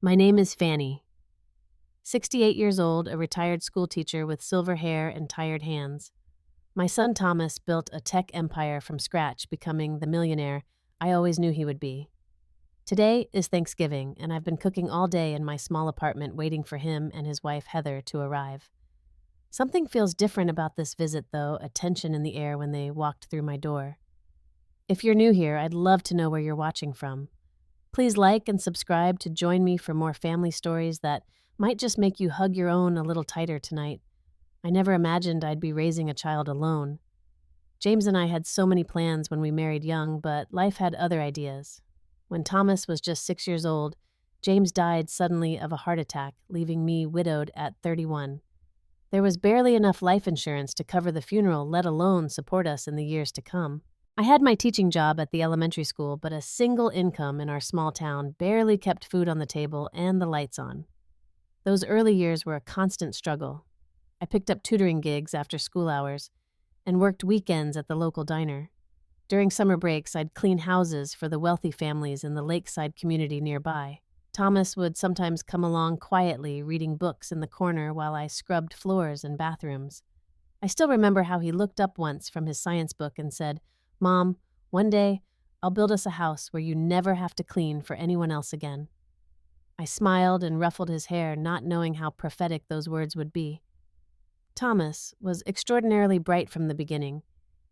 My name is Fanny, 68 years old, a retired schoolteacher with silver hair and tired hands. My son Thomas built a tech empire from scratch, becoming the millionaire I always knew he would be. Today is Thanksgiving, and I've been cooking all day in my small apartment waiting for him and his wife Heather to arrive. Something feels different about this visit, though, a tension in the air when they walked through my door. If you're new here, I'd love to know where you're watching from. Please like and subscribe to join me for more family stories that might just make you hug your own a little tighter tonight. I never imagined I'd be raising a child alone. James and I had so many plans when we married young, but life had other ideas. When Thomas was just 6 years old, James died suddenly of a heart attack, leaving me widowed at 31. There was barely enough life insurance to cover the funeral, let alone support us in the years to come. I had my teaching job at the elementary school, but a single income in our small town barely kept food on the table and the lights on. Those early years were a constant struggle. I picked up tutoring gigs after school hours and worked weekends at the local diner. During summer breaks, I'd clean houses for the wealthy families in the lakeside community nearby. Thomas would sometimes come along quietly, reading books in the corner while I scrubbed floors and bathrooms. I still remember how he looked up once from his science book and said, "Mom, one day I'll build us a house where you never have to clean for anyone else again." I smiled and ruffled his hair, not knowing how prophetic those words would be. Thomas was extraordinarily bright from the beginning.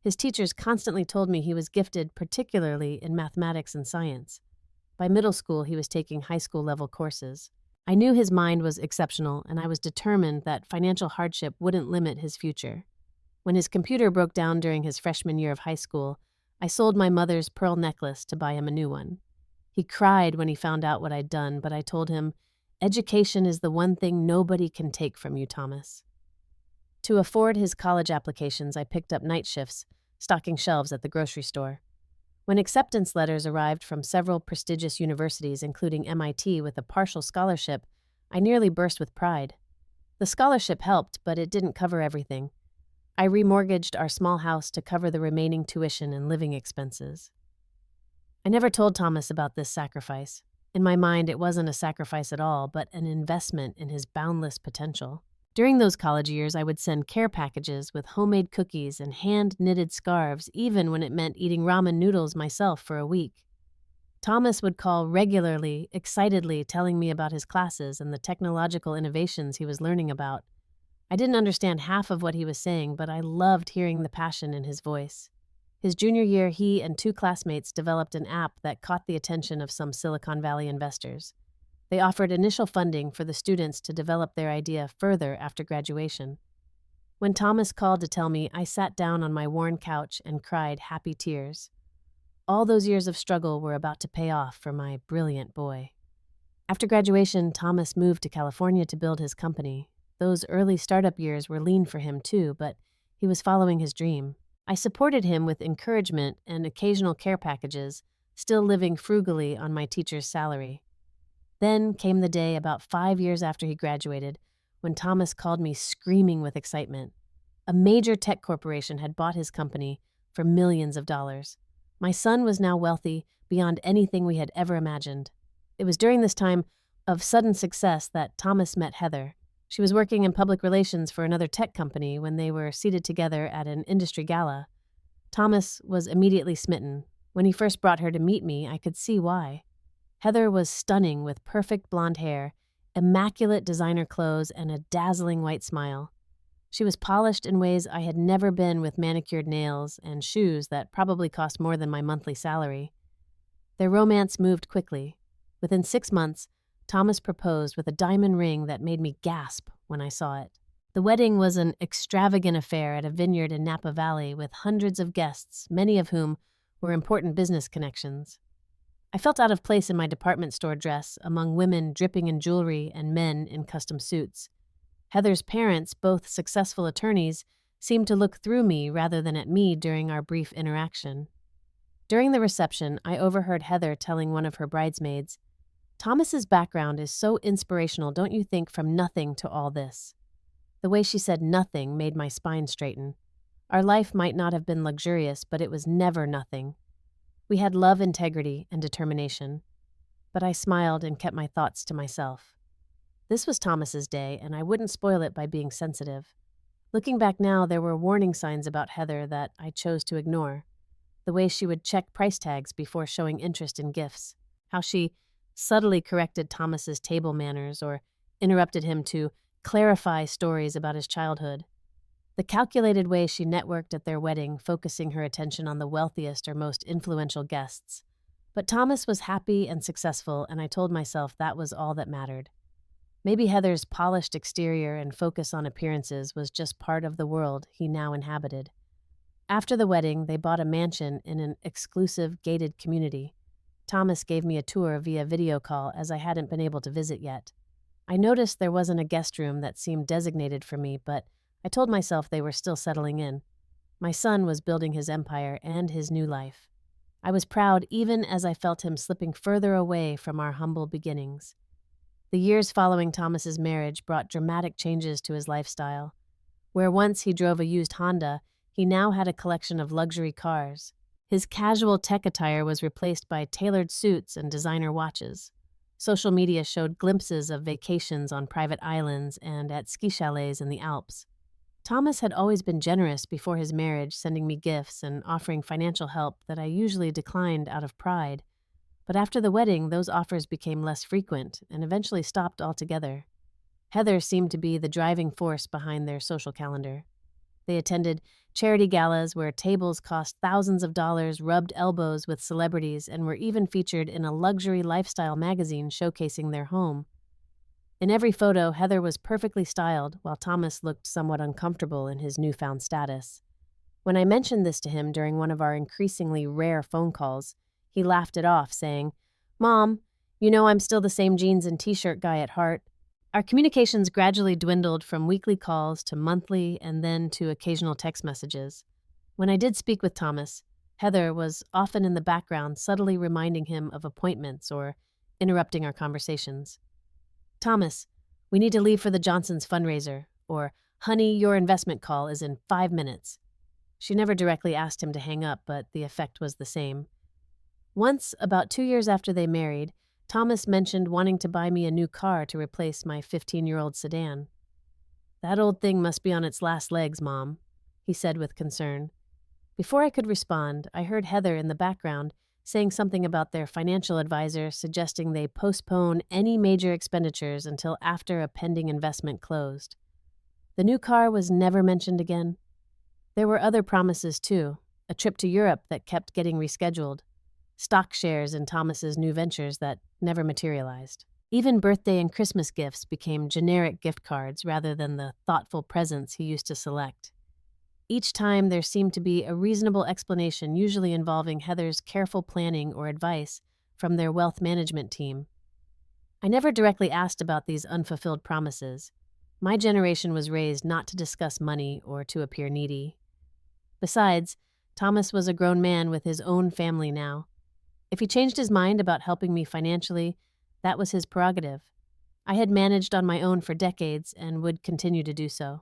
His teachers constantly told me he was gifted, particularly in mathematics and science. By middle school, he was taking high school level courses. I knew his mind was exceptional, and I was determined that financial hardship wouldn't limit his future. When his computer broke down during his freshman year of high school, I sold my mother's pearl necklace to buy him a new one. He cried when he found out what I'd done, but I told him, "Education is the one thing nobody can take from you, Thomas." To afford his college applications, I picked up night shifts, stocking shelves at the grocery store. When acceptance letters arrived from several prestigious universities, including MIT, with a partial scholarship, I nearly burst with pride. The scholarship helped, but it didn't cover everything. I remortgaged our small house to cover the remaining tuition and living expenses. I never told Thomas about this sacrifice. In my mind, it wasn't a sacrifice at all, but an investment in his boundless potential. During those college years, I would send care packages with homemade cookies and hand-knitted scarves, even when it meant eating ramen noodles myself for a week. Thomas would call regularly, excitedly telling me about his classes and the technological innovations he was learning about. I didn't understand half of what he was saying, but I loved hearing the passion in his voice. His junior year, he and two classmates developed an app that caught the attention of some Silicon Valley investors. They offered initial funding for the students to develop their idea further after graduation. When Thomas called to tell me, I sat down on my worn couch and cried happy tears. All those years of struggle were about to pay off for my brilliant boy. After graduation, Thomas moved to California to build his company. Those early startup years were lean for him too, but he was following his dream. I supported him with encouragement and occasional care packages, still living frugally on my teacher's salary. Then came the day about 5 years after he graduated, when Thomas called me screaming with excitement. A major tech corporation had bought his company for millions of dollars. My son was now wealthy beyond anything we had ever imagined. It was during this time of sudden success that Thomas met Heather. She was working in public relations for another tech company when they were seated together at an industry gala. Thomas was immediately smitten. When he first brought her to meet me, I could see why. Heather was stunning with perfect blonde hair, immaculate designer clothes, and a dazzling white smile. She was polished in ways I had never been, with manicured nails and shoes that probably cost more than my monthly salary. Their romance moved quickly. Within 6 months, Thomas proposed with a diamond ring that made me gasp when I saw it. The wedding was an extravagant affair at a vineyard in Napa Valley with hundreds of guests, many of whom were important business connections. I felt out of place in my department store dress among women dripping in jewelry and men in custom suits. Heather's parents, both successful attorneys, seemed to look through me rather than at me during our brief interaction. During the reception, I overheard Heather telling one of her bridesmaids, "Thomas's background is so inspirational, don't you think, from nothing to all this." The way she said nothing made my spine straighten. Our life might not have been luxurious, but it was never nothing. We had love, integrity, and determination. but I smiled and kept my thoughts to myself. This was Thomas's day, and I wouldn't spoil it by being sensitive. Looking back now, there were warning signs about Heather that I chose to ignore. The way she would check price tags before showing interest in gifts, how she subtly corrected Thomas's table manners or interrupted him to clarify stories about his childhood. The calculated way she networked at their wedding, focusing her attention on the wealthiest or most influential guests. But Thomas was happy and successful, and I told myself that was all that mattered. Maybe Heather's polished exterior and focus on appearances was just part of the world he now inhabited. After the wedding, they bought a mansion in an exclusive, gated community. Thomas gave me a tour via video call as I hadn't been able to visit yet. I noticed there wasn't a guest room that seemed designated for me, but I told myself they were still settling in. My son was building his empire and his new life. I was proud even as I felt him slipping further away from our humble beginnings. The years following Thomas's marriage brought dramatic changes to his lifestyle. Where once he drove a used Honda, he now had a collection of luxury cars. His casual tech attire was replaced by tailored suits and designer watches. Social media showed glimpses of vacations on private islands and at ski chalets in the Alps. Thomas had always been generous before his marriage, sending me gifts and offering financial help that I usually declined out of pride. But after the wedding, those offers became less frequent and eventually stopped altogether. Heather seemed to be the driving force behind their social calendar. They attended charity galas where tables cost thousands of dollars, rubbed elbows with celebrities, and were even featured in a luxury lifestyle magazine showcasing their home. In every photo, Heather was perfectly styled, while Thomas looked somewhat uncomfortable in his newfound status. When I mentioned this to him during one of our increasingly rare phone calls, he laughed it off, saying, "Mom, you know I'm still the same jeans and t-shirt guy at heart." Our communications gradually dwindled from weekly calls to monthly and then to occasional text messages. When I did speak with Thomas, Heather was often in the background, subtly reminding him of appointments or interrupting our conversations. "Thomas, we need to leave for the Johnsons' fundraiser," or "Honey, your investment call is in 5 minutes." She never directly asked him to hang up, but the effect was the same. Once, about 2 years after they married, Thomas mentioned wanting to buy me a new car to replace my 15-year-old sedan. "That old thing must be on its last legs, Mom," he said with concern. Before I could respond, I heard Heather in the background saying something about their financial advisor suggesting they postpone any major expenditures until after a pending investment closed. The new car was never mentioned again. There were other promises, too, a trip to Europe that kept getting rescheduled, stock shares in Thomas's new ventures that never materialized. Even birthday and Christmas gifts became generic gift cards rather than the thoughtful presents he used to select. Each time there seemed to be a reasonable explanation, usually involving Heather's careful planning or advice from their wealth management team. I never directly asked about these unfulfilled promises. My generation was raised not to discuss money or to appear needy. Besides, Thomas was a grown man with his own family now. If he changed his mind about helping me financially, that was his prerogative. I had managed on my own for decades and would continue to do so.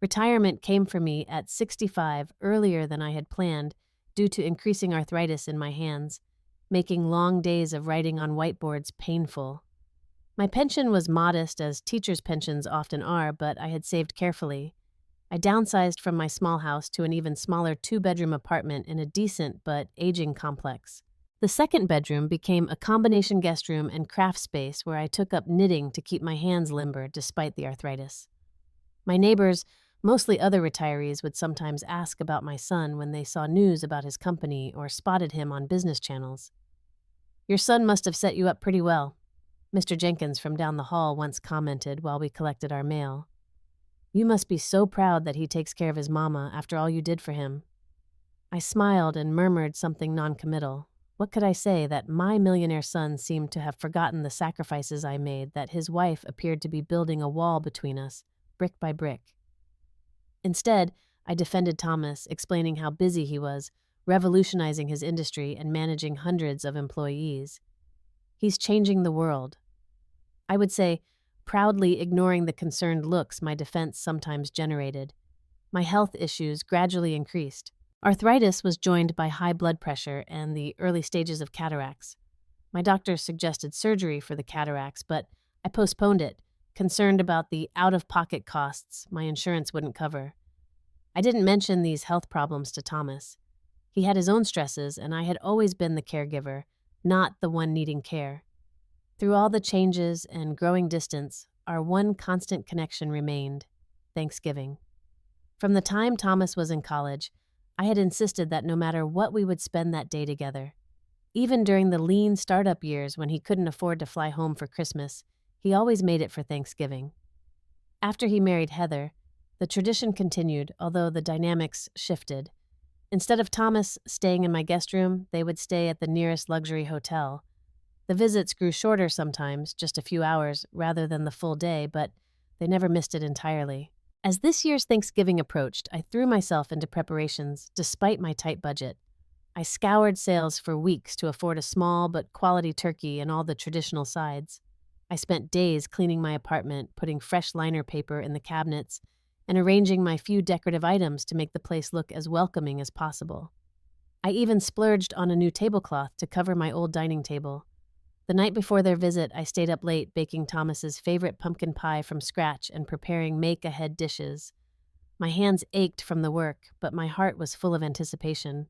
Retirement came for me at 65, earlier than I had planned, due to increasing arthritis in my hands, making long days of writing on whiteboards painful. My pension was modest, as teachers' pensions often are, but I had saved carefully. I downsized from my small house to an even smaller 2-bedroom apartment in a decent but aging complex. The second bedroom became a combination guest room and craft space where I took up knitting to keep my hands limber despite the arthritis. My neighbors, mostly other retirees, would sometimes ask about my son when they saw news about his company or spotted him on business channels. "Your son must have set you up pretty well," Mr. Jenkins from down the hall once commented while we collected our mail. "You must be so proud that he takes care of his mama after all you did for him." I smiled and murmured something noncommittal. What could I say that my millionaire son seemed to have forgotten the sacrifices I made, that his wife appeared to be building a wall between us, brick by brick? Instead, I defended Thomas, explaining how busy he was, revolutionizing his industry and managing hundreds of employees. "He's changing the world." I would say, proudly ignoring the concerned looks my defense sometimes generated. My health issues gradually increased. Arthritis was joined by high blood pressure and the early stages of cataracts. My doctor suggested surgery for the cataracts, but I postponed it, concerned about the out of pocket costs my insurance wouldn't cover. I didn't mention these health problems to Thomas. He had his own stresses, and I had always been the caregiver, not the one needing care. Through all the changes and growing distance, our one constant connection remained: Thanksgiving. From the time Thomas was in college, I had insisted that no matter what, we would spend that day together. Even during the lean startup years when he couldn't afford to fly home for Christmas, he always made it for Thanksgiving. After he married Heather, the tradition continued, although the dynamics shifted. Instead of Thomas staying in my guest room, they would stay at the nearest luxury hotel. The visits grew shorter sometimes, just a few hours, rather than the full day, but they never missed it entirely. As this year's Thanksgiving approached, I threw myself into preparations, despite my tight budget. I scoured sales for weeks to afford a small but quality turkey and all the traditional sides. I spent days cleaning my apartment, putting fresh liner paper in the cabinets, and arranging my few decorative items to make the place look as welcoming as possible. I even splurged on a new tablecloth to cover my old dining table. The night before their visit, I stayed up late baking Thomas's favorite pumpkin pie from scratch and preparing make-ahead dishes. My hands ached from the work, but my heart was full of anticipation.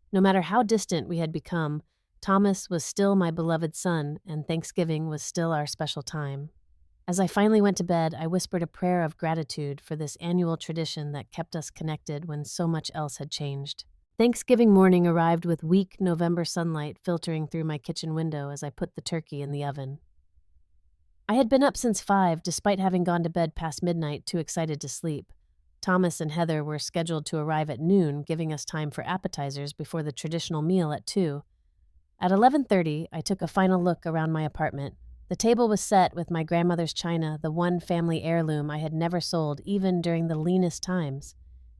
No matter how distant we had become, Thomas was still my beloved son, and Thanksgiving was still our special time. As I finally went to bed, I whispered a prayer of gratitude for this annual tradition that kept us connected when so much else had changed. Thanksgiving morning arrived with weak November sunlight filtering through my kitchen window as I put the turkey in the oven. I had been up since 5, despite having gone to bed past midnight, too excited to sleep. Thomas and Heather were scheduled to arrive at noon, giving us time for appetizers before the traditional meal at 2. At 11:30, I took a final look around my apartment. The table was set with my grandmother's china, the one family heirloom I had never sold even during the leanest times.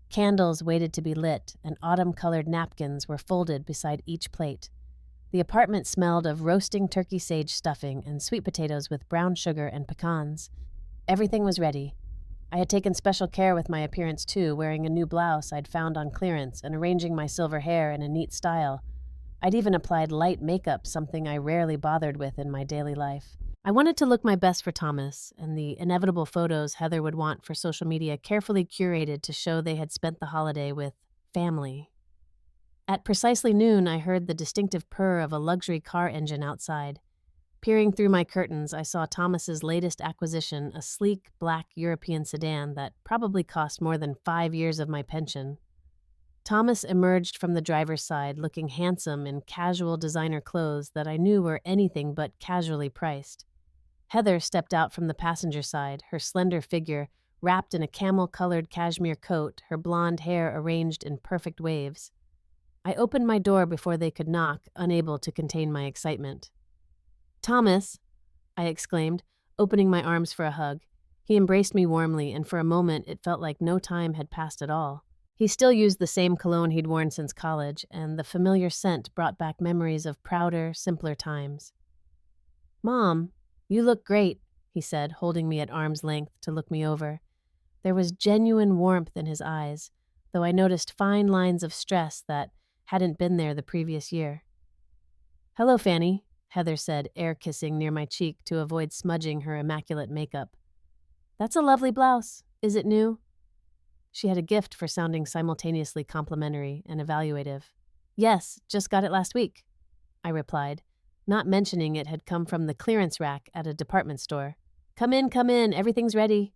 Candles waited to be lit, and autumn-colored napkins were folded beside each plate. The apartment smelled of roasting turkey sage stuffing and sweet potatoes with brown sugar and pecans. Everything was ready. I had taken special care with my appearance too, wearing a new blouse I'd found on clearance and arranging my silver hair in a neat style. I'd even applied light makeup, something I rarely bothered with in my daily life. I wanted to look my best for Thomas, and the inevitable photos Heather would want for social media carefully curated to show they had spent the holiday with family. At precisely noon, I heard the distinctive purr of a luxury car engine outside. Peering through my curtains, I saw Thomas's latest acquisition, a sleek black European sedan that probably cost more than 5 years of my pension. Thomas emerged from the driver's side, looking handsome in casual designer clothes that I knew were anything but casually priced. Heather stepped out from the passenger side, her slender figure wrapped in a camel-colored cashmere coat, her blonde hair arranged in perfect waves. I opened my door before they could knock, unable to contain my excitement. "Thomas!" I exclaimed, opening my arms for a hug. He embraced me warmly, and for a moment it felt like no time had passed at all. He still used the same cologne he'd worn since college, and the familiar scent brought back memories of prouder, simpler times. "Mom, you look great," he said, holding me at arm's length to look me over. There was genuine warmth in his eyes, though I noticed fine lines of stress that hadn't been there the previous year. "Hello, Fanny," Heather said, air-kissing near my cheek to avoid smudging her immaculate makeup. "That's a lovely blouse. Is it new?" She had a gift for sounding simultaneously complimentary and evaluative. "Yes, just got it last week," I replied, not mentioning it had come from the clearance rack at a department store. Come in, everything's ready."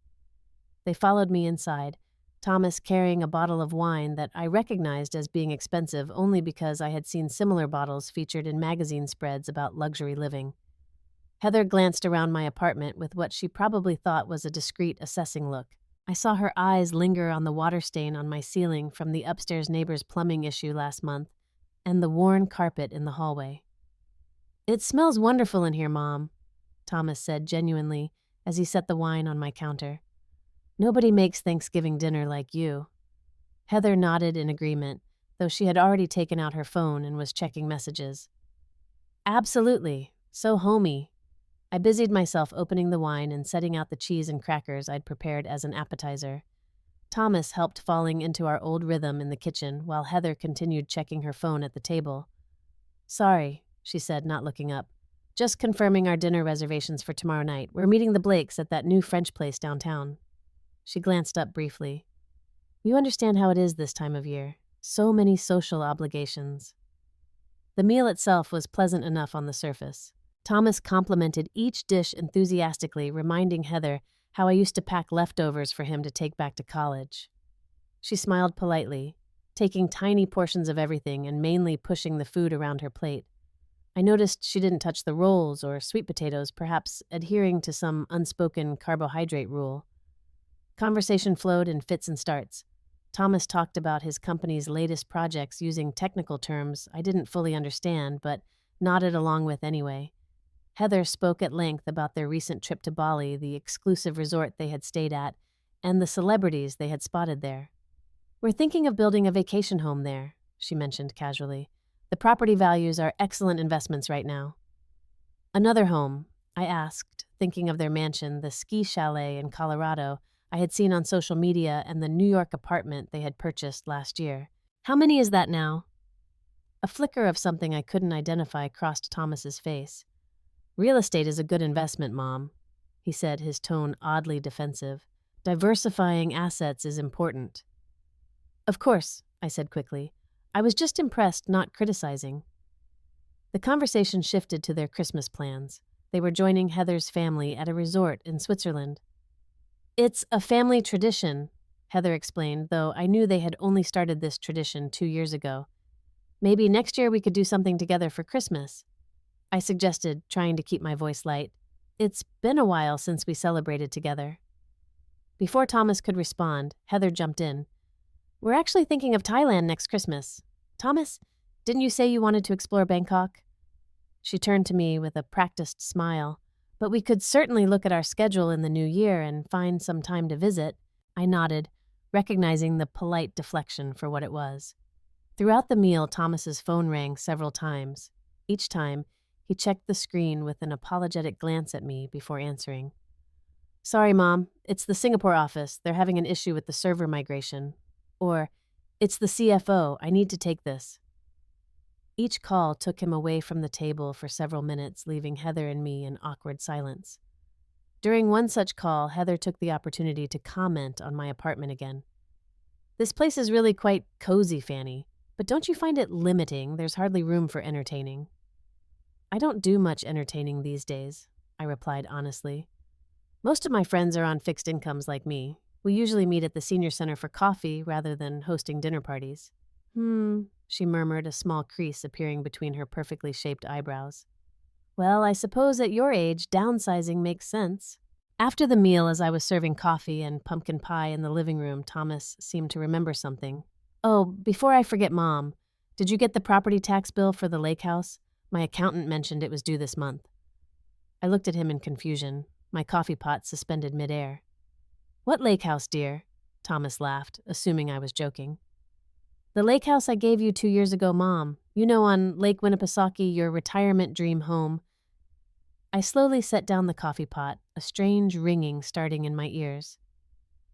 They followed me inside, Thomas carrying a bottle of wine that I recognized as being expensive only because I had seen similar bottles featured in magazine spreads about luxury living. Heather glanced around my apartment with what she probably thought was a discreet, assessing look. I saw her eyes linger on the water stain on my ceiling from the upstairs neighbor's plumbing issue last month and the worn carpet in the hallway. "It smells wonderful in here, Mom," Thomas said genuinely as he set the wine on my counter. "Nobody makes Thanksgiving dinner like you." Heather nodded in agreement, though she had already taken out her phone and was checking messages. "Absolutely. So homey." I busied myself opening the wine and setting out the cheese and crackers I'd prepared as an appetizer. Thomas helped falling into our old rhythm in the kitchen while Heather continued checking her phone at the table. "Sorry," she said, not looking up. Just confirming our dinner reservations for tomorrow night. We're meeting the Blakes at that new French place downtown. She glanced up briefly. You understand how it is this time of year. So many social obligations. The meal itself was pleasant enough on the surface. Thomas complimented each dish enthusiastically, reminding Heather how I used to pack leftovers for him to take back to college. She smiled politely, taking tiny portions of everything and mainly pushing the food around her plate. I noticed she didn't touch the rolls or sweet potatoes, perhaps adhering to some unspoken carbohydrate rule. Conversation flowed in fits and starts. Thomas talked about his company's latest projects using technical terms I didn't fully understand, but nodded along with anyway. Heather spoke at length about their recent trip to Bali, the exclusive resort they had stayed at, and the celebrities they had spotted there. We're thinking of building a vacation home there, she mentioned casually. The property values are excellent investments right now. Another home, I asked, thinking of their mansion, the ski chalet in Colorado I had seen on social media, and the New York apartment they had purchased last year. How many is that now? A flicker of something I couldn't identify crossed Thomas's face. Real estate is a good investment, Mom, he said, his tone oddly defensive. Diversifying assets is important. Of course, I said quickly. I was just impressed, not criticizing. The conversation shifted to their Christmas plans. They were joining Heather's family at a resort in Switzerland. It's a family tradition, Heather explained, though I knew they had only started this tradition 2 years ago. Maybe next year we could do something together for Christmas, I suggested, trying to keep my voice light. It's been a while since we celebrated together. Before Thomas could respond, Heather jumped in. We're actually thinking of Thailand next Christmas. Thomas, didn't you say you wanted to explore Bangkok? She turned to me with a practiced smile. But we could certainly look at our schedule in the new year and find some time to visit. I nodded, recognizing the polite deflection for what it was. Throughout the meal, Thomas's phone rang several times. Each time, he checked the screen with an apologetic glance at me before answering. Sorry, Mom, it's the Singapore office. They're having an issue with the server migration. Or, it's the CFO. I need to take this. Each call took him away from the table for several minutes, leaving Heather and me in awkward silence. During one such call, Heather took the opportunity to comment on my apartment again. This place is really quite cozy, Fanny, but don't you find it limiting? There's hardly room for entertaining. I don't do much entertaining these days, I replied honestly. Most of my friends are on fixed incomes like me. We usually meet at the senior center for coffee rather than hosting dinner parties. She murmured, a small crease appearing between her perfectly shaped eyebrows. Well, I suppose at your age, downsizing makes sense. After the meal, as I was serving coffee and pumpkin pie in the living room, Thomas seemed to remember something. Oh, before I forget, Mom, did you get the property tax bill for the lake house? My accountant mentioned it was due this month. I looked at him in confusion, my coffee pot suspended midair. What lake house, dear? Thomas laughed, assuming I was joking. The lake house I gave you 2 years ago, Mom. You know, on Lake Winnipesaukee, your retirement dream home. I slowly set down the coffee pot, a strange ringing starting in my ears.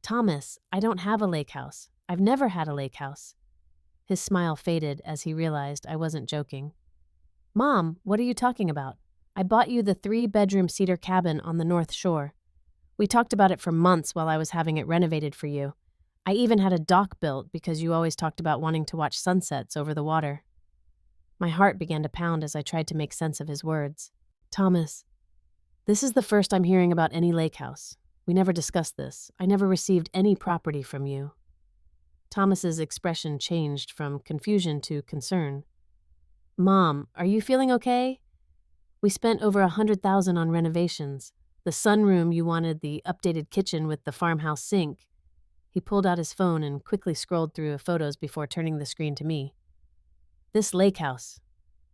Thomas, I don't have a lake house. I've never had a lake house. His smile faded as he realized I wasn't joking. Mom, what are you talking about? I bought you the 3-bedroom cedar cabin on the North Shore. We talked about it for months while I was having it renovated for you. I even had a dock built because you always talked about wanting to watch sunsets over the water. My heart began to pound as I tried to make sense of his words. Thomas, this is the first I'm hearing about any lake house. We never discussed this. I never received any property from you. Thomas's expression changed from confusion to concern. Mom, are you feeling okay? We spent over $100,000 on renovations. The sunroom you wanted, the updated kitchen with the farmhouse sink. He pulled out his phone and quickly scrolled through photos before turning the screen to me. This lake house.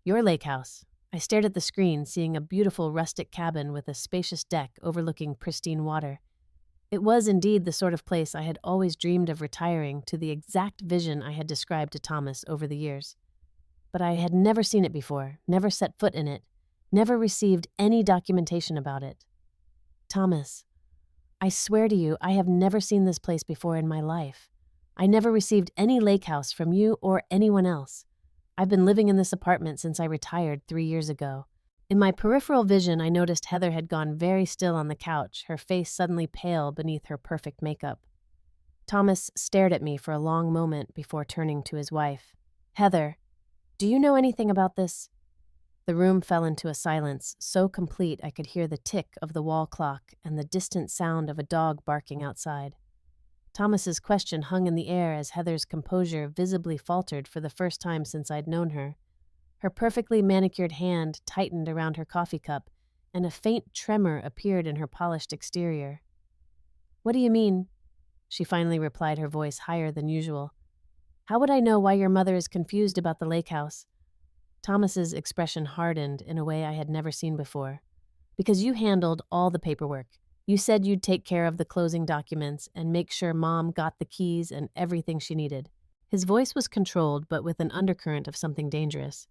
Your lake house. I stared at the screen, seeing a beautiful rustic cabin with a spacious deck overlooking pristine water. It was indeed the sort of place I had always dreamed of retiring to, the exact vision I had described to Thomas over the years. But I had never seen it before, never set foot in it, never received any documentation about it. Thomas, I swear to you, I have never seen this place before in my life. I never received any lake house from you or anyone else. I've been living in this apartment since I retired 3 years ago. In my peripheral vision, I noticed Heather had gone very still on the couch, her face suddenly pale beneath her perfect makeup. Thomas stared at me for a long moment before turning to his wife. "Heather, do you know anything about this?" The room fell into a silence so complete I could hear the tick of the wall clock and the distant sound of a dog barking outside. Thomas's question hung in the air as Heather's composure visibly faltered for the first time since I'd known her. Her perfectly manicured hand tightened around her coffee cup, and a faint tremor appeared in her polished exterior. "What do you mean?" she finally replied, her voice higher than usual. "How would I know why your mother is confused about the lake house?" Thomas's expression hardened in a way I had never seen before. "Because you handled all the paperwork. You said you'd take care of the closing documents and make sure Mom got the keys and everything she needed." His voice was controlled, but with an undercurrent of something dangerous.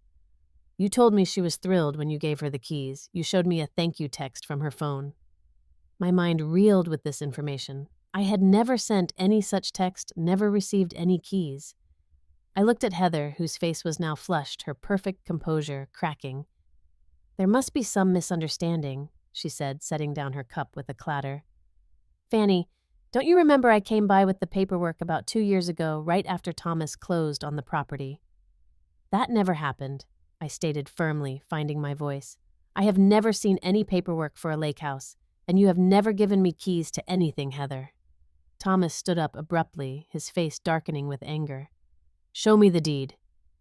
"You told me she was thrilled when you gave her the keys. You showed me a thank you text from her phone." My mind reeled with this information. I had never sent any such text, never received any keys. I looked at Heather, whose face was now flushed, her perfect composure cracking. "There must be some misunderstanding," she said, setting down her cup with a clatter. "Fanny, don't you remember I came by with the paperwork about 2 years ago, right after Thomas closed on the property?" "That never happened," I stated firmly, finding my voice. "I have never seen any paperwork for a lake house, and you have never given me keys to anything, Heather." Thomas stood up abruptly, his face darkening with anger. "Show me the deed,"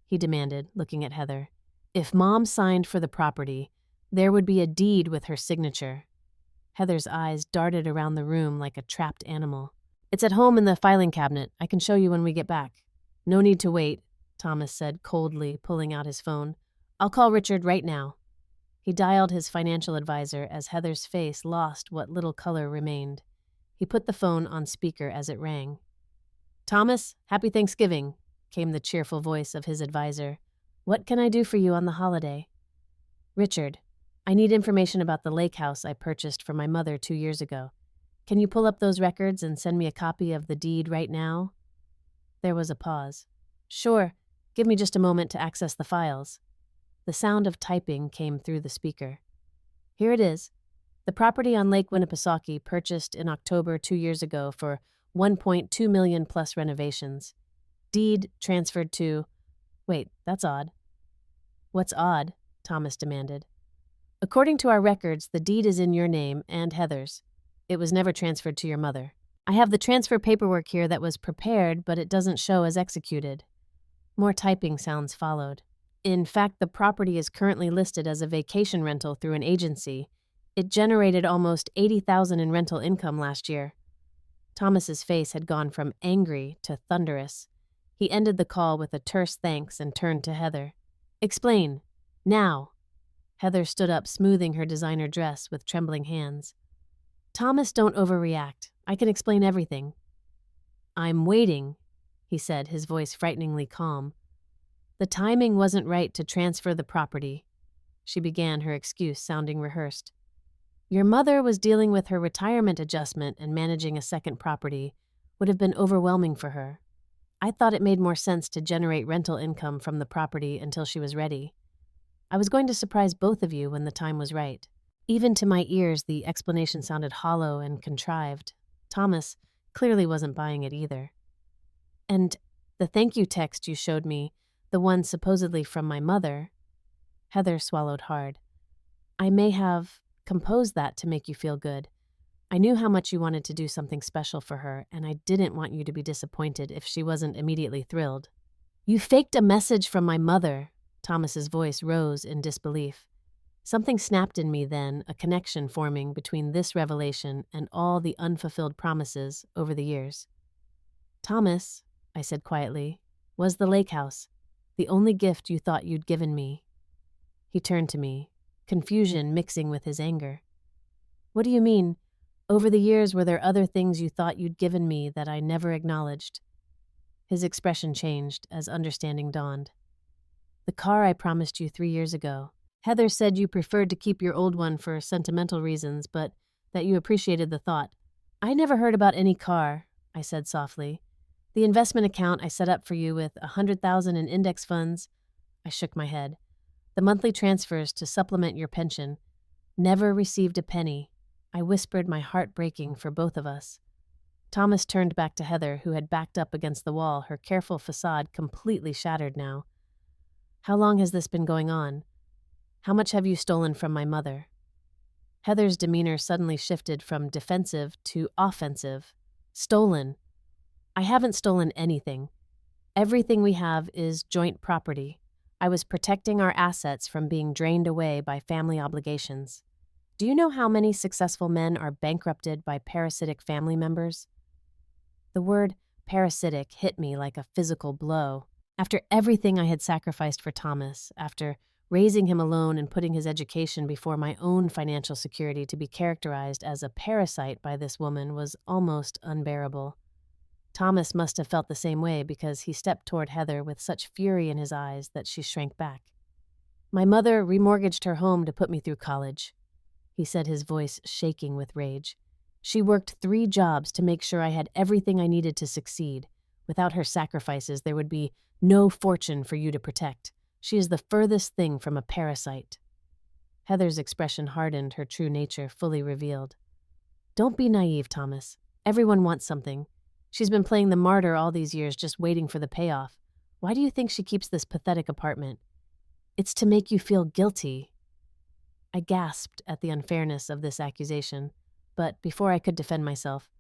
he demanded, looking at Heather. "If Mom signed for the property, there would be a deed with her signature." Heather's eyes darted around the room like a trapped animal. "It's at home in the filing cabinet. I can show you when we get back." "No need to wait," Thomas said coldly, pulling out his phone. "I'll call Richard right now." He dialed his financial advisor as Heather's face lost what little color remained. He put the phone on speaker as it rang. "Thomas, happy Thanksgiving," came the cheerful voice of his advisor. "What can I do for you on the holiday?" "Richard, I need information about the lake house I purchased for my mother 2 years ago. Can you pull up those records and send me a copy of the deed right now?" There was a pause. "Sure. Give me just a moment to access the files." The sound of typing came through the speaker. "Here it is. The property on Lake Winnipesaukee purchased in October 2 years ago for $1.2 million plus renovations. Deed transferred to—" "Wait, that's odd." "What's odd?" Thomas demanded. "According to our records, the deed is in your name and Heather's. It was never transferred to your mother. I have the transfer paperwork here that was prepared, but it doesn't show as executed." More typing sounds followed. "In fact, the property is currently listed as a vacation rental through an agency. It generated almost $80,000 in rental income last year." Thomas's face had gone from angry to thunderous. He ended the call with a terse thanks and turned to Heather. "Explain. Now." Heather stood up, smoothing her designer dress with trembling hands. "Thomas, don't overreact. I can explain everything." "I'm waiting," he said, his voice frighteningly calm. "The timing wasn't right to transfer the property." She began, her excuse sounding rehearsed. "Your mother was dealing with her retirement adjustment, and managing a second property would have been overwhelming for her. I thought it made more sense to generate rental income from the property until she was ready. I was going to surprise both of you when the time was right." Even to my ears, the explanation sounded hollow and contrived. Thomas clearly wasn't buying it either. "And the thank you text you showed me, the one supposedly from my mother—" Heather swallowed hard. "I may have composed that to make you feel good. I knew how much you wanted to do something special for her, and I didn't want you to be disappointed if she wasn't immediately thrilled." "You faked a message from my mother." Thomas's voice rose in disbelief. Something snapped in me then, a connection forming between this revelation and all the unfulfilled promises over the years. "Thomas," I said quietly, "was the lake house the only gift you thought you'd given me?" He turned to me, confusion mixing with his anger. "What do you mean? Over the years, were there other things you thought you'd given me that I never acknowledged?" His expression changed as understanding dawned. "The car I promised you 3 years ago. Heather said you preferred to keep your old one for sentimental reasons, but that you appreciated the thought." "I never heard about any car," I said softly. "The investment account I set up for you with $100,000 in index funds—" I shook my head. The monthly transfers to supplement your pension. Never received a penny. I whispered, my heart breaking for both of us. Thomas turned back to Heather, who had backed up against the wall, her careful facade completely shattered now. How long has this been going on? How much have you stolen from my mother? Heather's demeanor suddenly shifted from defensive to offensive. Stolen. I haven't stolen anything. Everything we have is joint property. I was protecting our assets from being drained away by family obligations. Do you know how many successful men are bankrupted by parasitic family members? The word parasitic hit me like a physical blow. After everything I had sacrificed for Thomas, after raising him alone and putting his education before my own financial security, to be characterized as a parasite by this woman was almost unbearable. Thomas must have felt the same way because he stepped toward Heather with such fury in his eyes that she shrank back. My mother remortgaged her home to put me through college, he said, his voice shaking with rage. She worked 3 jobs to make sure I had everything I needed to succeed. Without her sacrifices, there would be no fortune for you to protect. She is the furthest thing from a parasite. Heather's expression hardened, her true nature fully revealed. Don't be naive, Thomas. Everyone wants something. She's been playing the martyr all these years, just waiting for the payoff. Why do you think she keeps this pathetic apartment? It's to make you feel guilty. I gasped at the unfairness of this accusation, but before I could defend myself,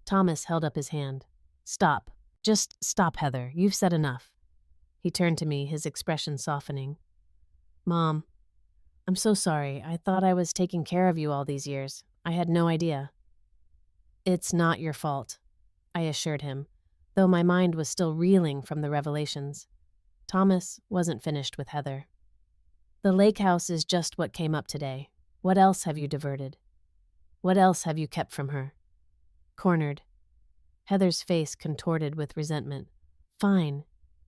Thomas held up his hand. Stop. Just stop, Heather. You've said enough. He turned to me, his expression softening. Mom, I'm so sorry. I thought I was taking care of you all these years. I had no idea. It's not your fault, I assured him, though my mind was still reeling from the revelations. Thomas wasn't finished with Heather. The lake house is just what came up today. What else have you diverted? What else have you kept from her? Cornered. Heather's face contorted with resentment. Fine.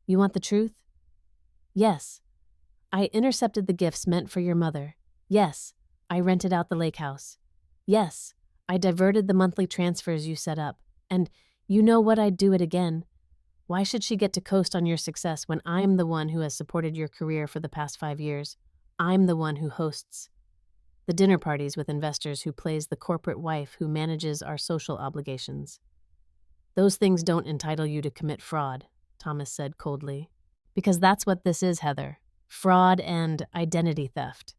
You want the truth? Yes. I intercepted the gifts meant for your mother. Yes. I rented out the lake house. Yes. I diverted the monthly transfers you set up. And you know what, I'd do it again. Why should she get to coast on your success when I'm the one who has supported your career for the past 5 years? I'm the one who hosts the dinner parties with investors, who plays the corporate wife who manages our social obligations. Those things don't entitle you to commit fraud, Thomas said coldly. Because that's what this is, Heather. Fraud and identity theft.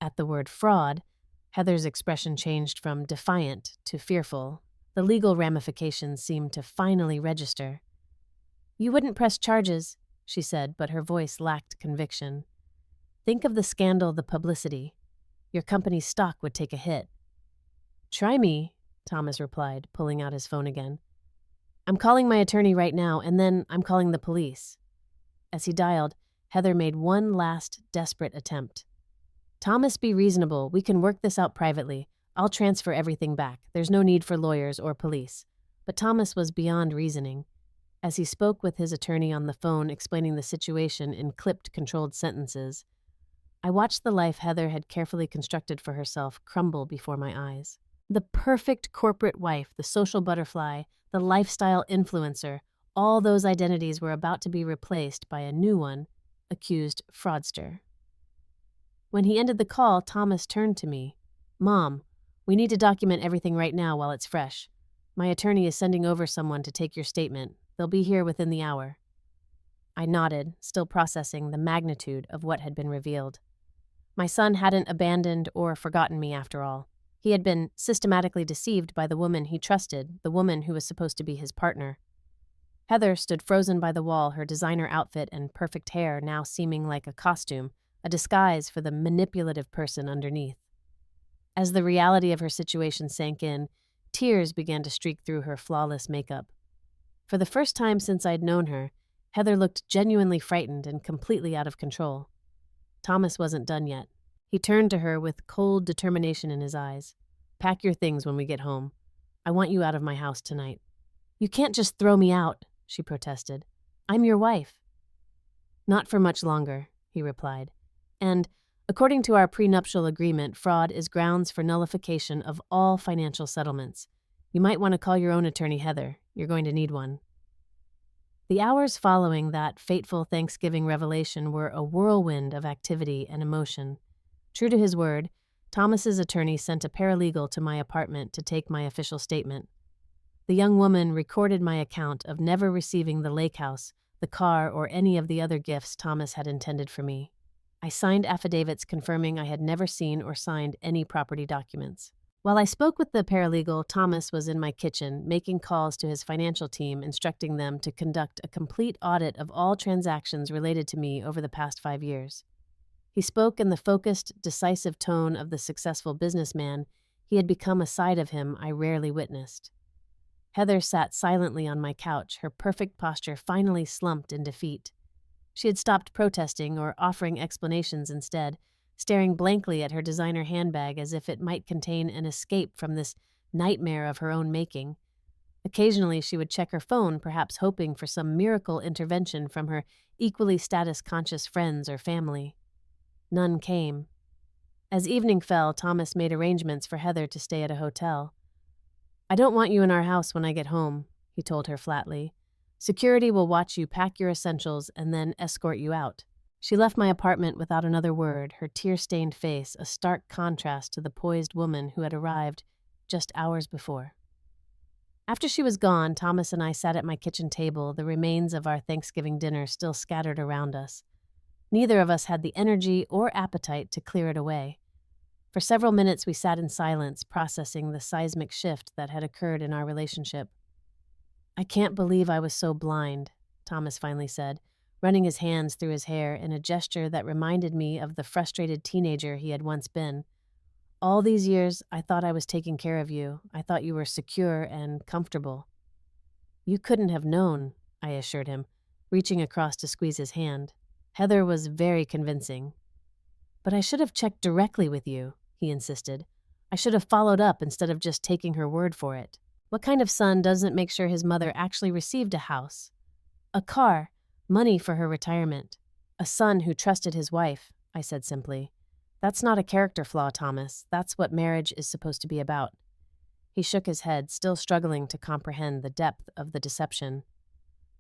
At the word fraud, Heather's expression changed from defiant to fearful. The legal ramifications seemed to finally register. You wouldn't press charges, she said, but her voice lacked conviction. Think of the scandal, the publicity. Your company's stock would take a hit. Try me, Thomas replied, pulling out his phone again. I'm calling my attorney right now, and then I'm calling the police. As he dialed, Heather made one last desperate attempt. Thomas, be reasonable. We can work this out privately. I'll transfer everything back. There's no need for lawyers or police. But Thomas was beyond reasoning. As he spoke with his attorney on the phone, explaining the situation in clipped, controlled sentences, I watched the life Heather had carefully constructed for herself crumble before my eyes. The perfect corporate wife, the social butterfly, the lifestyle influencer, all those identities were about to be replaced by a new one, accused fraudster. When he ended the call, Thomas turned to me. Mom, we need to document everything right now while it's fresh. My attorney is sending over someone to take your statement. They'll be here within the hour. I nodded, still processing the magnitude of what had been revealed. My son hadn't abandoned or forgotten me after all. He had been systematically deceived by the woman he trusted, the woman who was supposed to be his partner. Heather stood frozen by the wall, her designer outfit and perfect hair now seeming like a costume, a disguise for the manipulative person underneath. As the reality of her situation sank in, tears began to streak through her flawless makeup. For the first time since I'd known her, Heather looked genuinely frightened and completely out of control. Thomas wasn't done yet. He turned to her with cold determination in his eyes. Pack your things when we get home. I want you out of my house tonight. You can't just throw me out, she protested. I'm your wife. Not for much longer, he replied. And, according to our prenuptial agreement, fraud is grounds for nullification of all financial settlements. You might want to call your own attorney, Heather. You're going to need one. The hours following that fateful Thanksgiving revelation were a whirlwind of activity and emotion. True to his word, Thomas's attorney sent a paralegal to my apartment to take my official statement. The young woman recorded my account of never receiving the lake house, the car, or any of the other gifts Thomas had intended for me. I signed affidavits confirming I had never seen or signed any property documents. While I spoke with the paralegal, Thomas was in my kitchen, making calls to his financial team, instructing them to conduct a complete audit of all transactions related to me over the past 5 years. He spoke in the focused, decisive tone of the successful businessman. He had become a side of him I rarely witnessed. Heather sat silently on my couch, her perfect posture finally slumped in defeat. She had stopped protesting or offering explanations instead, staring blankly at her designer handbag as if it might contain an escape from this nightmare of her own making. Occasionally, she would check her phone, perhaps hoping for some miracle intervention from her equally status-conscious friends or family. None came. As evening fell, Thomas made arrangements for Heather to stay at a hotel. "I don't want you in our house when I get home," he told her flatly. "Security will watch you pack your essentials and then escort you out." She left my apartment without another word, her tear-stained face a stark contrast to the poised woman who had arrived just hours before. After she was gone, Thomas and I sat at my kitchen table, the remains of our Thanksgiving dinner still scattered around us. Neither of us had the energy or appetite to clear it away. For several minutes we sat in silence, processing the seismic shift that had occurred in our relationship. "I can't believe I was so blind," Thomas finally said, running his hands through his hair in a gesture that reminded me of the frustrated teenager he had once been. "All these years, I thought I was taking care of you. I thought you were secure and comfortable." "You couldn't have known," I assured him, reaching across to squeeze his hand. Heather was very convincing. "But I should have checked directly with you," he insisted. "I should have followed up instead of just taking her word for it. What kind of son doesn't make sure his mother actually received a house, a car, money for her retirement? A son who trusted his wife," I said simply. "That's not a character flaw, Thomas. That's what marriage is supposed to be about." He shook his head, still struggling to comprehend the depth of the deception.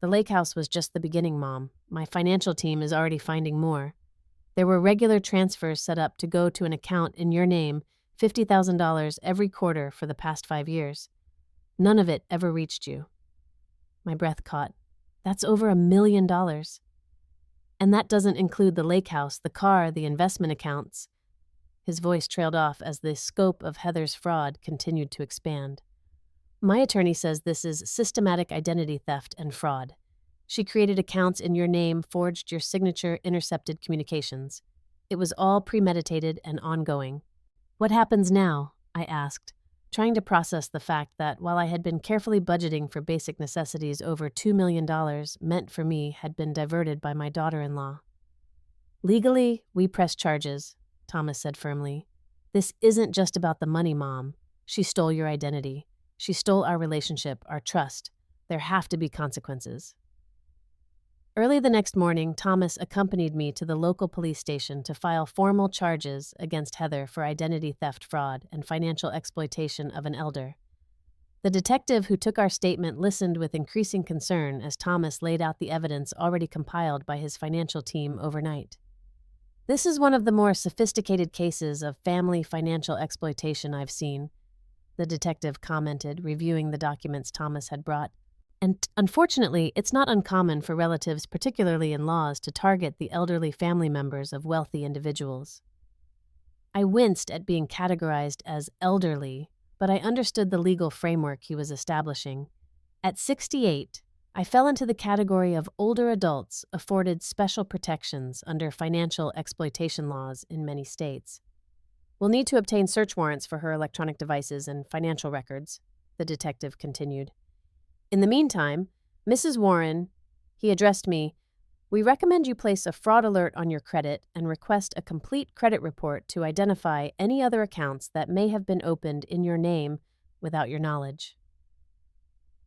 "The lake house was just the beginning, Mom. My financial team is already finding more. There were regular transfers set up to go to an account in your name, $50,000 every quarter for the past 5 years. None of it ever reached you." My breath caught. "That's over $1 million. And that doesn't include the lake house, the car, the investment accounts." His voice trailed off as the scope of Heather's fraud continued to expand. "My attorney says this is systematic identity theft and fraud. She created accounts in your name, forged your signature, intercepted communications. It was all premeditated and ongoing." "What happens now?" I asked, trying to process the fact that while I had been carefully budgeting for basic necessities, over $2 million meant for me had been diverted by my daughter-in-law. "Legally, we press charges," Thomas said firmly. "This isn't just about the money, Mom. She stole your identity. She stole our relationship, our trust. There have to be consequences." Early the next morning, Thomas accompanied me to the local police station to file formal charges against Heather for identity theft, fraud, and financial exploitation of an elder. The detective who took our statement listened with increasing concern as Thomas laid out the evidence already compiled by his financial team overnight. "This is one of the more sophisticated cases of family financial exploitation I've seen," the detective commented, reviewing the documents Thomas had brought. "And unfortunately, it's not uncommon for relatives, particularly in-laws, to target the elderly family members of wealthy individuals." I winced at being categorized as elderly, but I understood the legal framework he was establishing. At 68, I fell into the category of older adults afforded special protections under financial exploitation laws in many states. "We'll need to obtain search warrants for her electronic devices and financial records," the detective continued. "In the meantime, Mrs. Warren," he addressed me, "we recommend you place a fraud alert on your credit and request a complete credit report to identify any other accounts that may have been opened in your name without your knowledge."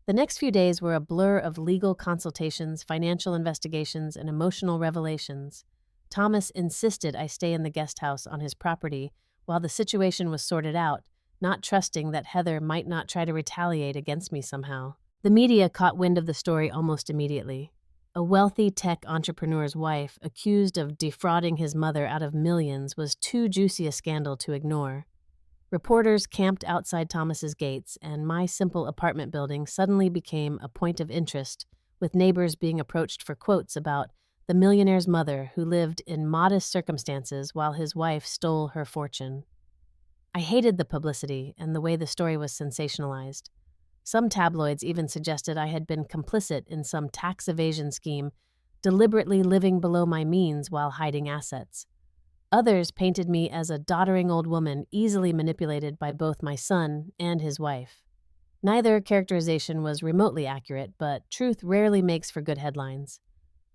The next few days were a blur of legal consultations, financial investigations, and emotional revelations. Thomas insisted I stay in the guest house on his property while the situation was sorted out, not trusting that Heather might not try to retaliate against me somehow. The media caught wind of the story almost immediately. A wealthy tech entrepreneur's wife, accused of defrauding his mother out of millions, was too juicy a scandal to ignore. Reporters camped outside Thomas's gates, and my simple apartment building suddenly became a point of interest, with neighbors being approached for quotes about the millionaire's mother who lived in modest circumstances while his wife stole her fortune. I hated the publicity and the way the story was sensationalized. Some tabloids even suggested I had been complicit in some tax evasion scheme, deliberately living below my means while hiding assets. Others painted me as a doddering old woman easily manipulated by both my son and his wife. Neither characterization was remotely accurate, but truth rarely makes for good headlines.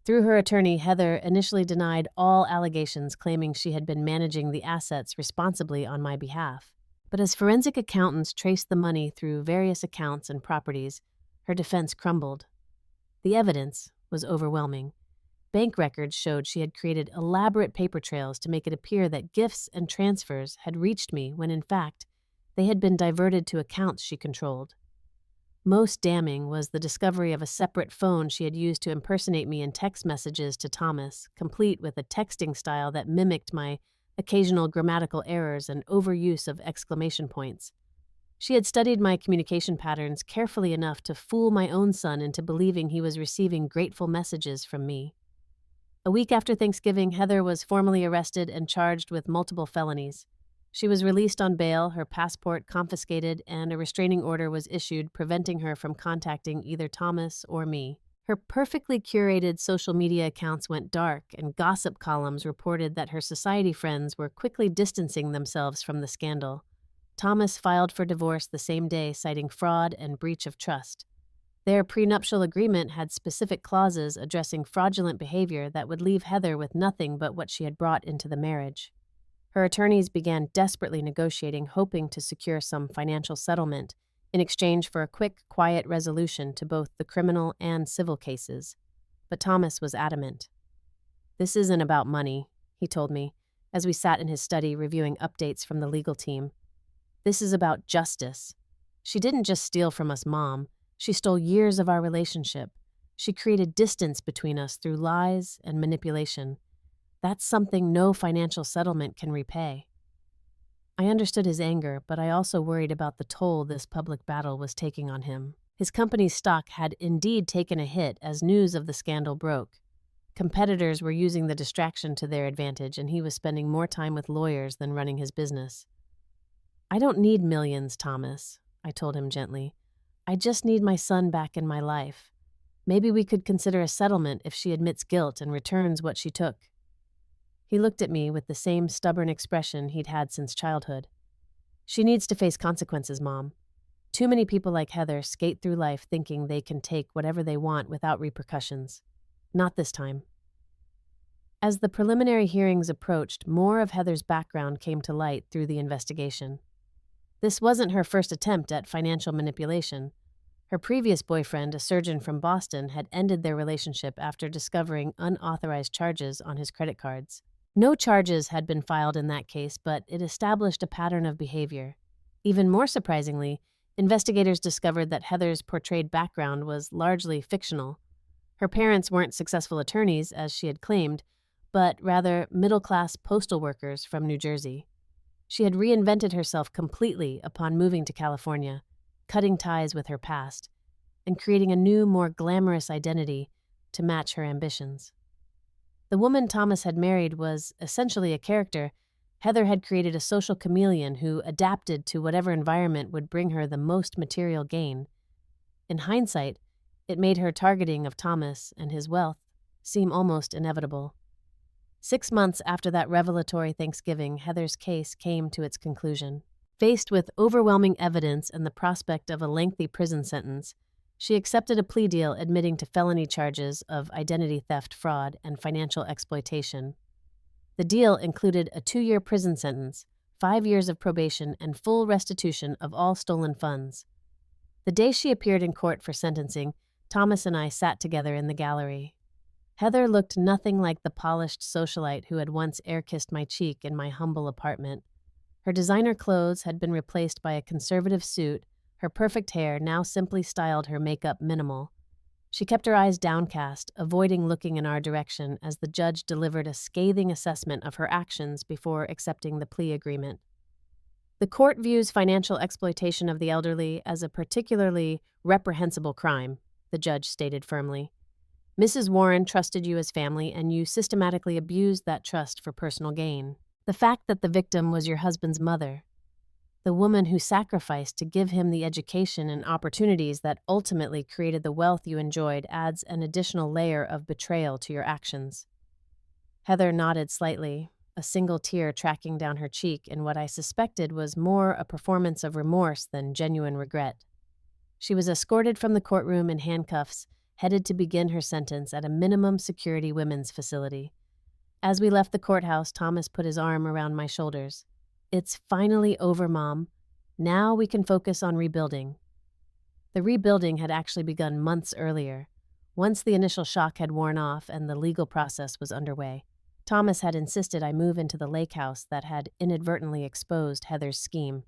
Through her attorney, Heather initially denied all allegations, claiming she had been managing the assets responsibly on my behalf. But as forensic accountants traced the money through various accounts and properties, her defense crumbled. The evidence was overwhelming. Bank records showed she had created elaborate paper trails to make it appear that gifts and transfers had reached me when, in fact, they had been diverted to accounts she controlled. Most damning was the discovery of a separate phone she had used to impersonate me in text messages to Thomas, complete with a texting style that mimicked my occasional grammatical errors and overuse of exclamation points. She had studied my communication patterns carefully enough to fool my own son into believing he was receiving grateful messages from me. A week after Thanksgiving, Heather was formally arrested and charged with multiple felonies. She was released on bail, her passport confiscated, and a restraining order was issued preventing her from contacting either Thomas or me. Her perfectly curated social media accounts went dark, and gossip columns reported that her society friends were quickly distancing themselves from the scandal. Thomas filed for divorce the same day, citing fraud and breach of trust. Their prenuptial agreement had specific clauses addressing fraudulent behavior that would leave Heather with nothing but what she had brought into the marriage. Her attorneys began desperately negotiating, hoping to secure some financial settlement in exchange for a quick, quiet resolution to both the criminal and civil cases. But Thomas was adamant. "This isn't about money," he told me, as we sat in his study reviewing updates from the legal team. "This is about justice. She didn't just steal from us, Mom. She stole years of our relationship. She created distance between us through lies and manipulation. That's something no financial settlement can repay." I understood his anger, but I also worried about the toll this public battle was taking on him. His company's stock had indeed taken a hit as news of the scandal broke. Competitors were using the distraction to their advantage, and he was spending more time with lawyers than running his business. "I don't need millions, Thomas," I told him gently. "I just need my son back in my life. Maybe we could consider a settlement if she admits guilt and returns what she took." He looked at me with the same stubborn expression he'd had since childhood. "She needs to face consequences, Mom. Too many people like Heather skate through life thinking they can take whatever they want without repercussions. Not this time." As the preliminary hearings approached, more of Heather's background came to light through the investigation. This wasn't her first attempt at financial manipulation. Her previous boyfriend, a surgeon from Boston, had ended their relationship after discovering unauthorized charges on his credit cards. No charges had been filed in that case, but it established a pattern of behavior. Even more surprisingly, investigators discovered that Heather's portrayed background was largely fictional. Her parents weren't successful attorneys, as she had claimed, but rather middle-class postal workers from New Jersey. She had reinvented herself completely upon moving to California, cutting ties with her past, and creating a new, more glamorous identity to match her ambitions. The woman Thomas had married was essentially a character. Heather had created a social chameleon who adapted to whatever environment would bring her the most material gain. In hindsight, it made her targeting of Thomas and his wealth seem almost inevitable. 6 months after that revelatory Thanksgiving, Heather's case came to its conclusion. Faced with overwhelming evidence and the prospect of a lengthy prison sentence, she accepted a plea deal admitting to felony charges of identity theft, fraud, and financial exploitation. The deal included a 2-year prison sentence, 5 years of probation, and full restitution of all stolen funds. The day she appeared in court for sentencing, Thomas and I sat together in the gallery. Heather looked nothing like the polished socialite who had once air-kissed my cheek in my humble apartment. Her designer clothes had been replaced by a conservative suit, Her perfect hair now simply styled her makeup minimal. She kept her eyes downcast, avoiding looking in our direction as the judge delivered a scathing assessment of her actions before accepting the plea agreement. The court views financial exploitation of the elderly as a particularly reprehensible crime, the judge stated firmly. Mrs. Warren trusted you as family, and you systematically abused that trust for personal gain. The fact that the victim was your husband's mother, the woman who sacrificed to give him the education and opportunities that ultimately created the wealth you enjoyed, adds an additional layer of betrayal to your actions. Heather nodded slightly, a single tear tracking down her cheek in what I suspected was more a performance of remorse than genuine regret. She was escorted from the courtroom in handcuffs, headed to begin her sentence at a minimum security women's facility. As we left the courthouse, Thomas put his arm around my shoulders. "It's finally over, Mom. Now we can focus on rebuilding." The rebuilding had actually begun months earlier, once the initial shock had worn off and the legal process was underway. Thomas had insisted I move into the lake house that had inadvertently exposed Heather's scheme.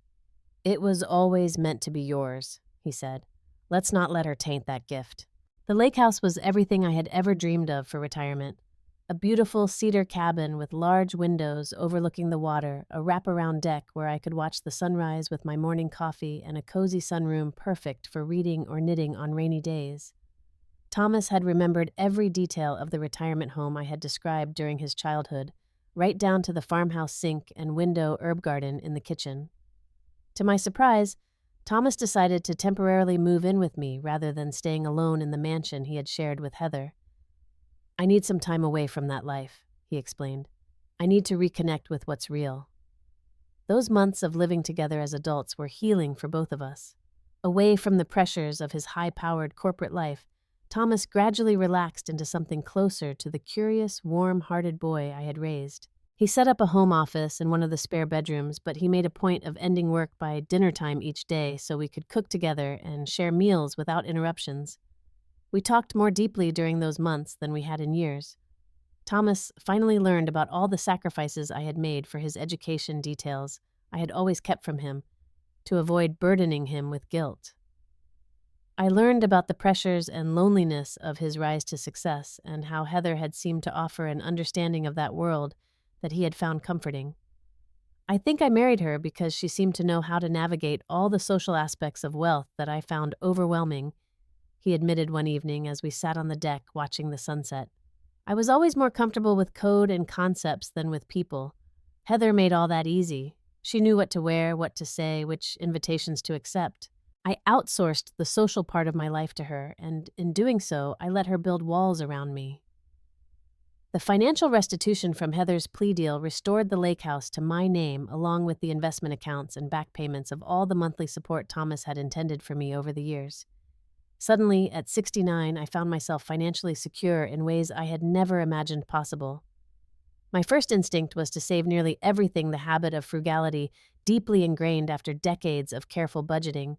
"It was always meant to be yours," he said. "Let's not let her taint that gift." The lake house was everything I had ever dreamed of for retirement. A beautiful cedar cabin with large windows overlooking the water, a wraparound deck where I could watch the sunrise with my morning coffee, and a cozy sunroom perfect for reading or knitting on rainy days. Thomas had remembered every detail of the retirement home I had described during his childhood, right down to the farmhouse sink and window herb garden in the kitchen. To my surprise, Thomas decided to temporarily move in with me rather than staying alone in the mansion he had shared with Heather. "I need some time away from that life," he explained. "I need to reconnect with what's real." Those months of living together as adults were healing for both of us. Away from the pressures of his high-powered corporate life, Thomas gradually relaxed into something closer to the curious, warm-hearted boy I had raised. He set up a home office in one of the spare bedrooms, but he made a point of ending work by dinner time each day so we could cook together and share meals without interruptions. We talked more deeply during those months than we had in years. Thomas finally learned about all the sacrifices I had made for his education details I had always kept from him, to avoid burdening him with guilt. I learned about the pressures and loneliness of his rise to success and how Heather had seemed to offer an understanding of that world that he had found comforting. "I think I married her because she seemed to know how to navigate all the social aspects of wealth that I found overwhelming," he admitted one evening as we sat on the deck watching the sunset. "I was always more comfortable with code and concepts than with people. Heather made all that easy. She knew what to wear, what to say, which invitations to accept. I outsourced the social part of my life to her, and in doing so, I let her build walls around me." The financial restitution from Heather's plea deal restored the lake house to my name, along with the investment accounts and back payments of all the monthly support Thomas had intended for me over the years. Suddenly, at 69, I found myself financially secure in ways I had never imagined possible. My first instinct was to save nearly everything, the habit of frugality deeply ingrained after decades of careful budgeting.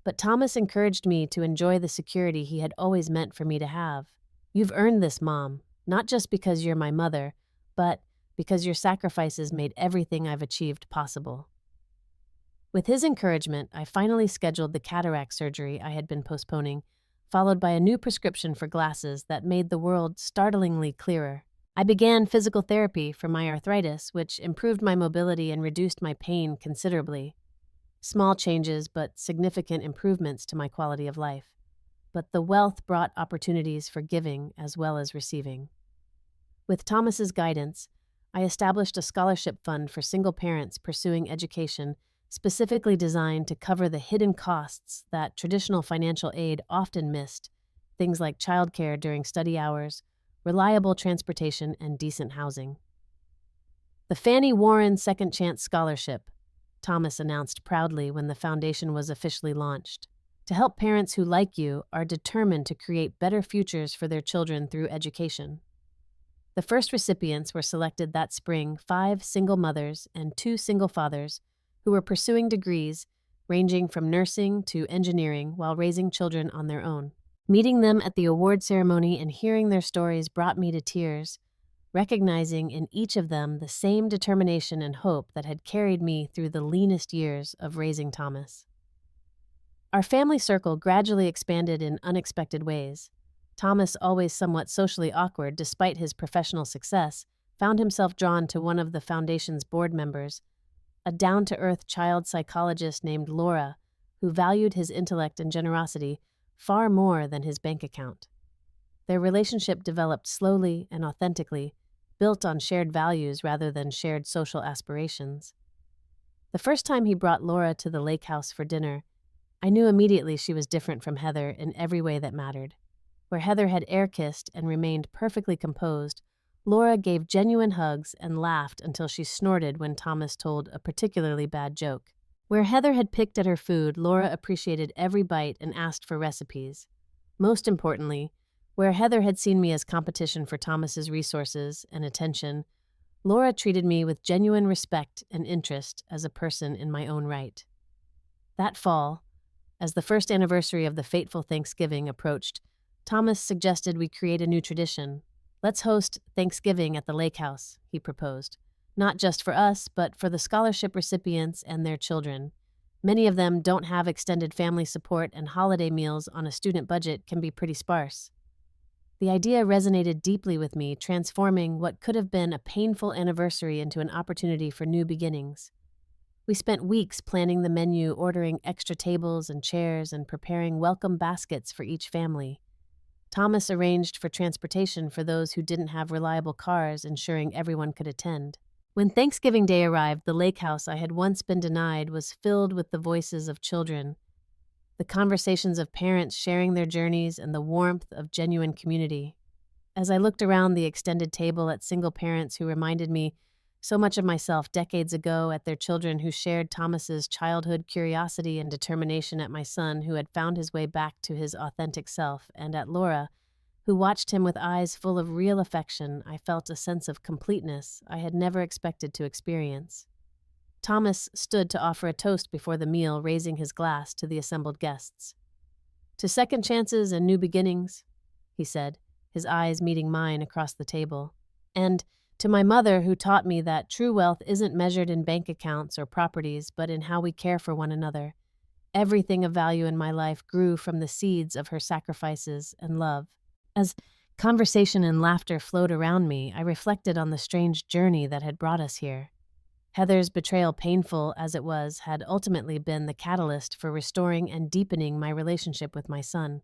But Thomas encouraged me to enjoy the security he had always meant for me to have. "You've earned this, Mom, not just because you're my mother, but because your sacrifices made everything I've achieved possible." With his encouragement, I finally scheduled the cataract surgery I had been postponing, followed by a new prescription for glasses that made the world startlingly clearer. I began physical therapy for my arthritis, which improved my mobility and reduced my pain considerably. Small changes, but significant improvements to my quality of life. But the wealth brought opportunities for giving as well as receiving. With Thomas's guidance, I established a scholarship fund for single parents pursuing education, specifically designed to cover the hidden costs that traditional financial aid often missed, things like childcare during study hours, reliable transportation, and decent housing. "The Fannie Warren Second Chance Scholarship," Thomas announced proudly when the foundation was officially launched, "to help parents who, like you, are determined to create better futures for their children through education." The first recipients were selected that spring, 5 single mothers and 2 single fathers who were pursuing degrees ranging from nursing to engineering while raising children on their own. Meeting them at the award ceremony and hearing their stories brought me to tears, recognizing in each of them the same determination and hope that had carried me through the leanest years of raising Thomas. Our family circle gradually expanded in unexpected ways. Thomas, always somewhat socially awkward despite his professional success, found himself drawn to one of the foundation's board members, a down-to-earth child psychologist named Laura, who valued his intellect and generosity far more than his bank account. Their relationship developed slowly and authentically, built on shared values rather than shared social aspirations. The first time he brought Laura to the lake house for dinner, I knew immediately she was different from Heather in every way that mattered. Where Heather had air-kissed and remained perfectly composed, Laura gave genuine hugs and laughed until she snorted when Thomas told a particularly bad joke. Where Heather had picked at her food, Laura appreciated every bite and asked for recipes. Most importantly, where Heather had seen me as competition for Thomas's resources and attention, Laura treated me with genuine respect and interest as a person in my own right. That fall, as the first anniversary of the fateful Thanksgiving approached, Thomas suggested we create a new tradition. "Let's host Thanksgiving at the lake house," he proposed. "Not just for us, but for the scholarship recipients and their children. Many of them don't have extended family support, and holiday meals on a student budget can be pretty sparse." The idea resonated deeply with me, transforming what could have been a painful anniversary into an opportunity for new beginnings. We spent weeks planning the menu, ordering extra tables and chairs, and preparing welcome baskets for each family. Thomas arranged for transportation for those who didn't have reliable cars, ensuring everyone could attend. When Thanksgiving Day arrived, the lake house I had once been denied was filled with the voices of children, the conversations of parents sharing their journeys, and the warmth of genuine community. As I looked around the extended table at single parents who reminded me so much of myself decades ago, at their children who shared Thomas's childhood curiosity and determination, at my son who had found his way back to his authentic self, and at Laura, who watched him with eyes full of real affection, I felt a sense of completeness I had never expected to experience. Thomas stood to offer a toast before the meal, raising his glass to the assembled guests. "To second chances and new beginnings," he said, his eyes meeting mine across the table. "And to my mother, who taught me that true wealth isn't measured in bank accounts or properties, but in how we care for one another. Everything of value in my life grew from the seeds of her sacrifices and love." As conversation and laughter flowed around me, I reflected on the strange journey that had brought us here. Heather's betrayal, painful as it was, had ultimately been the catalyst for restoring and deepening my relationship with my son.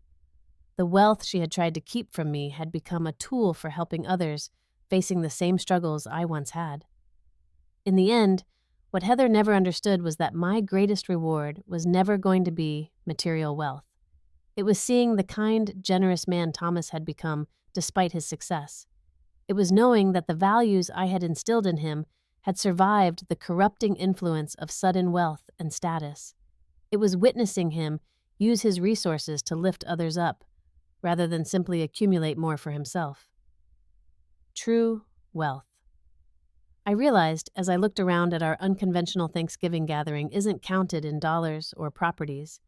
The wealth she had tried to keep from me had become a tool for helping others facing the same struggles I once had. In the end, what Heather never understood was that my greatest reward was never going to be material wealth. It was seeing the kind, generous man Thomas had become despite his success. It was knowing that the values I had instilled in him had survived the corrupting influence of sudden wealth and status. It was witnessing him use his resources to lift others up, rather than simply accumulate more for himself. True wealth. I realized as I looked around at our unconventional Thanksgiving gathering isn't counted in dollars or properties.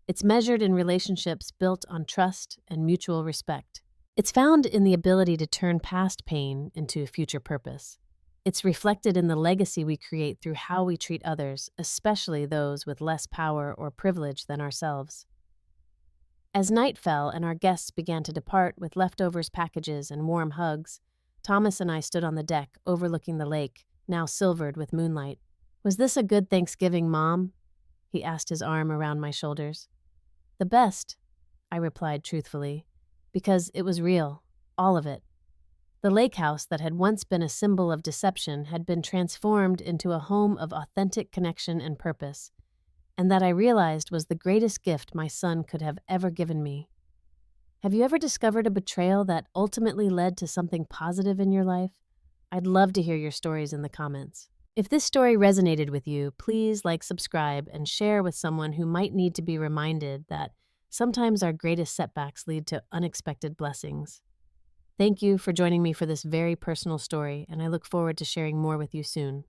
It's measured in relationships built on trust and mutual respect. It's found in the ability to turn past pain into future purpose. It's reflected in the legacy we create through how we treat others, especially those with less power or privilege than ourselves. As night fell and our guests began to depart with leftovers, packages, and warm hugs, Thomas and I stood on the deck overlooking the lake, now silvered with moonlight. "Was this a good Thanksgiving, Mom?" he asked, his arm around my shoulders. "The best," I replied truthfully, because it was real, all of it. The lake house that had once been a symbol of deception had been transformed into a home of authentic connection and purpose, and that I realized was the greatest gift my son could have ever given me. Have you ever discovered a betrayal that ultimately led to something positive in your life? I'd love to hear your stories in the comments. If this story resonated with you, please subscribe, and share with someone who might need to be reminded that sometimes our greatest setbacks lead to unexpected blessings. Thank you for joining me for this very personal story, and I look forward to sharing more with you soon.